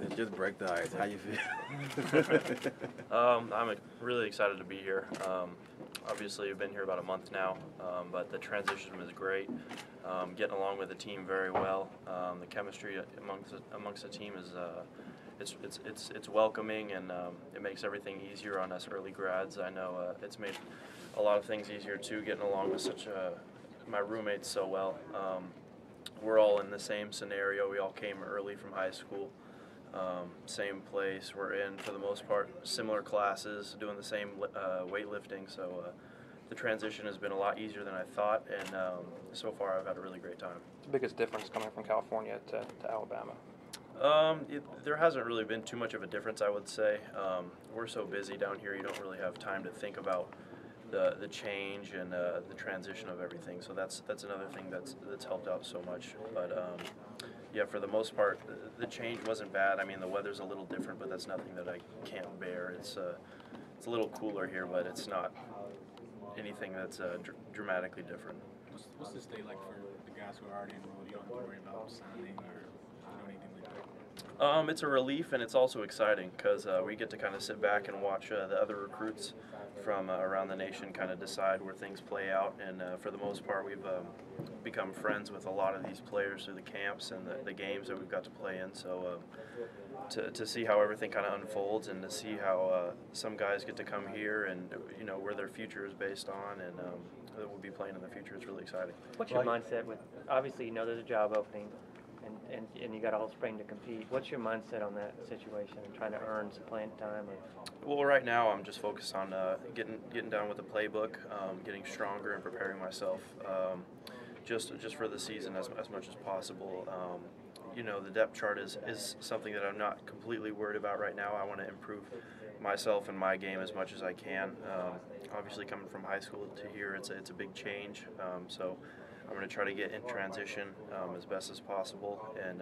Just break the ice. How you feel? I'm really excited to be here. Obviously, I've been here about a month now, but the transition was great. Getting along with the team very well. The chemistry amongst the team is it's welcoming, and it makes everything easier on us early grads. I know it's made a lot of things easier too, getting along with my roommates so well. We're all in the same scenario. We all came early from high school. Same place. We're in, for the most part, similar classes, doing the same weightlifting. So the transition has been a lot easier than I thought, and so far I've had a really great time. What's the biggest difference coming from California to Alabama? There hasn't really been too much of a difference, I would say. We're so busy down here, you don't really have time to think about the change and the transition of everything. So that's another thing that's helped out so much. But yeah, for the most part, the change wasn't bad. I mean, the weather's a little different, but that's nothing that I can't bear. It's a little cooler here, but it's not anything that's dramatically different. What's this day like for the guys who are already enrolled? You don't have to worry about signing or anything like that? It's a relief, and it's also exciting because we get to kind of sit back and watch the other recruits from around the nation kind of decide where things play out. And for the most part, we've become friends with a lot of these players through the camps and the games that we've got to play in. So to see how everything kind of unfolds, and to see how some guys get to come here and where their future is based on, and that we'll be playing in the future, is really exciting. What's your mindset with, obviously there's a job opening, and you got all spring to compete. What's your mindset on that situation and trying to earn some playing time? Well, right now I'm just focused on getting down with the playbook, getting stronger, and preparing myself just for the season as much as possible. The depth chart is something that I'm not completely worried about right now. I want to improve myself and my game as much as I can. Obviously, coming from high school to here, it's a big change. So I'm going to try to get in transition as best as possible, and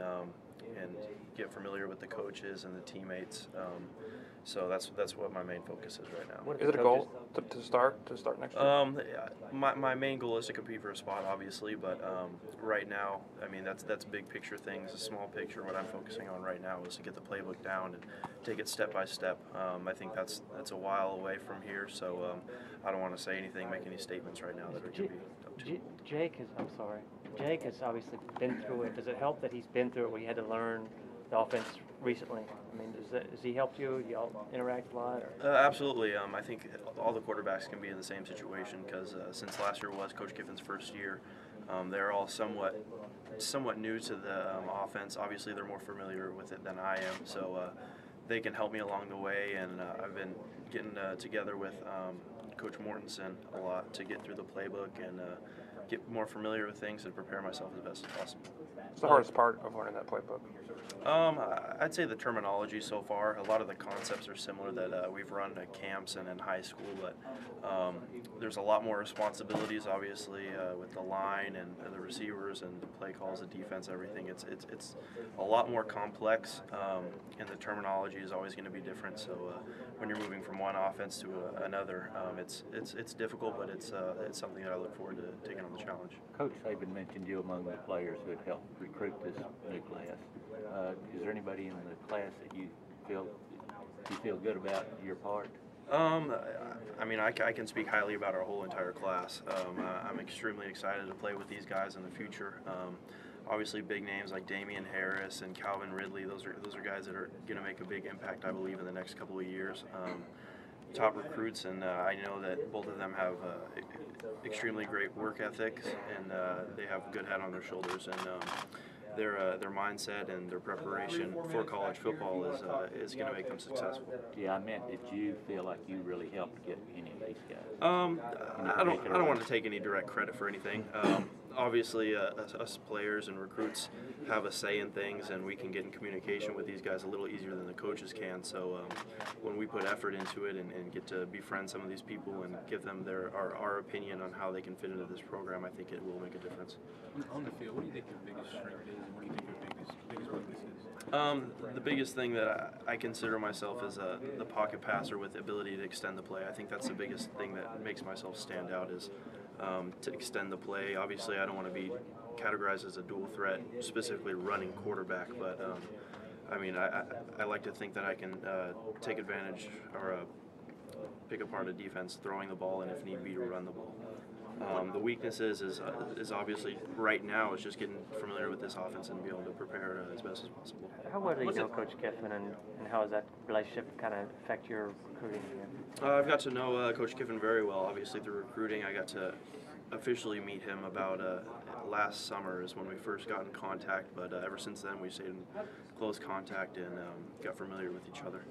get familiar with the coaches and the teammates. So that's what my main focus is right now. Is it a goal to start next year? My main goal is to compete for a spot, obviously, but right now, I mean, that's big picture things. A small picture, what I'm focusing on right now is to get the playbook down and take it step by step. I think that's a while away from here, so I don't want to say anything, make any statements right now that are going to be Jake has obviously been through it. Does it help that he's been through it where he had to learn the offense recently? I mean, has he helped you? Y'all interact a lot? Absolutely. I think all the quarterbacks can be in the same situation because since last year was Coach Kiffin's first year, they're all somewhat new to the offense. Obviously, they're more familiar with it than I am, so they can help me along the way. And I've been getting together with Coach Mortensen a lot to get through the playbook and get more familiar with things and prepare myself as best as possible. What's the hardest part of learning that playbook? I'd say the terminology so far. A lot of the concepts are similar that we've run at camps and in high school, but there's a lot more responsibilities, obviously, with the line and the receivers and the play calls, the defense, everything. It's a lot more complex, and the terminology is always going to be different. So when you're moving from one offense to another, it's difficult, but it's something that I look forward to taking on the challenge. Coach Saban mentioned you among the players who had helped recruit this new class. Is there anybody in the class that you feel good about your part? I mean, I can speak highly about our whole entire class. I'm extremely excited to play with these guys in the future. Obviously, big names like Damian Harris and Calvin Ridley. Those are guys that are going to make a big impact, I believe, in the next couple of years. Top recruits, and I know that both of them have extremely great work ethics, and they have a good head on their shoulders, and their mindset and their preparation for college football is going to make them successful. Yeah, I meant, did you feel like you really helped get any of these guys? I don't want to take any direct credit for anything. Obviously, us players and recruits have a say in things, and we can get in communication with these guys a little easier than the coaches can. So when we put effort into it and get to befriend some of these people and give them our opinion on how they can fit into this program, I think it will make a difference. On the field, what do you think your biggest strength is, and what do you think your biggest weakness is? The biggest thing that I consider myself is the pocket passer with the ability to extend the play. I think that's the biggest thing that makes myself stand out is to extend the play. Obviously, I don't want to be categorized as a dual threat, specifically running quarterback, but I mean, I like to think that I can take advantage or pick apart a defense, throwing the ball, and if need be, to run the ball. The weakness is obviously right now is just getting familiar with this offense and be able to prepare as best as possible. How well do you know Coach Kiffin, and how does that relationship kind of affect your recruiting here? I've got to know Coach Kiffin very well, obviously through recruiting. I got to officially meet him about last summer is when we first got in contact, but ever since then we stayed in close contact and got familiar with each other.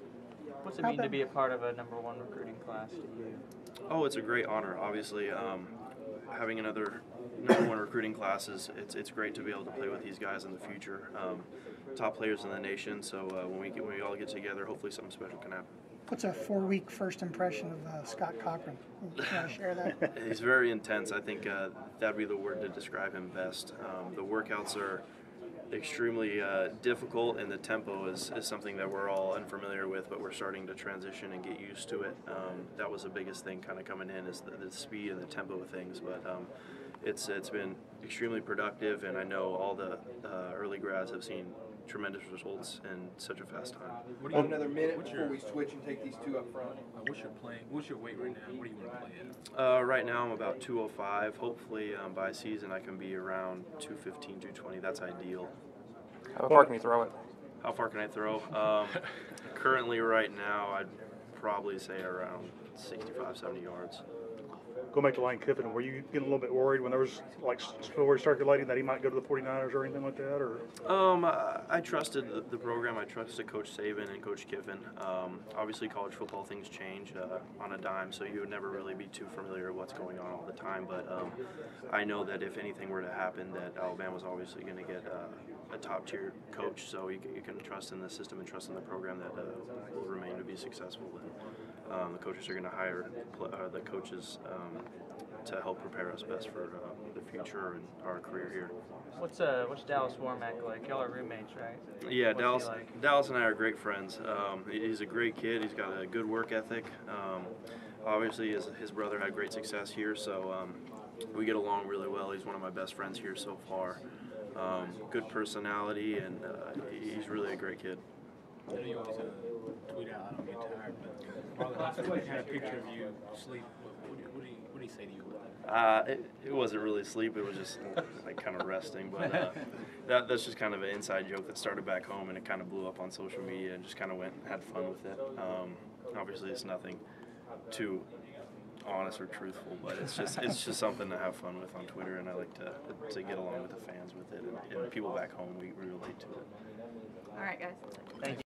What's it mean to be a part of a #1 recruiting class to you? Oh, it's a great honor, obviously. Having another #1 recruiting class it's great to be able to play with these guys in the future. Top players in the nation, so when we all get together, hopefully something special can happen. What's a 4-week first impression of Scott Cochran? You want to share that? He's very intense. I think that'd be the word to describe him best. The workouts are extremely difficult, and the tempo is something that we're all unfamiliar with, but we're starting to transition and get used to it. That was the biggest thing kind of coming in, is the speed and the tempo of things, but it's been extremely productive, and I know all the early grads have seen tremendous results in such a fast time. Another minute before we switch and take these two up front. What's your weight right now? What do you want to play at? Right now I'm about 205. Hopefully by season I can be around 215, 220. That's ideal. How far can you throw it? How far can I throw? Currently right now I'd probably say around 65, 70 yards. Go back to Lane Kiffin. Were you getting a little bit worried when there was like stories circulating that he might go to the 49ers or anything like that? Or I trusted the program. I trusted Coach Saban and Coach Kiffin. Obviously, college football things change on a dime, so you would never really be too familiar with what's going on all the time. But I know that if anything were to happen, that Alabama's obviously going to get a top-tier coach. So you can trust in the system and trust in the program that will remain to be successful. And the coaches are going to hire the coaches to help prepare us best for the future and our career here. What's Dallas Warmack like? Y'all are roommates, right? Yeah, What's he like? Dallas and I are great friends. He's a great kid. He's got a good work ethic. Obviously, his brother had great success here, so we get along really well. He's one of my best friends here so far. Good personality, and he's really a great kid. I know you always tweet out, I don't get tired, but last time we had a picture of you sleep. What do you say to you? It wasn't really sleep. It was just like kind of resting. But that's just kind of an inside joke that started back home, and it kind of blew up on social media, and just kind of went and had fun with it. Obviously, it's nothing too honest or truthful, but it's just something to have fun with on Twitter, and I like to get along with the fans with it, and people back home we relate to it. All right, guys. Thank you.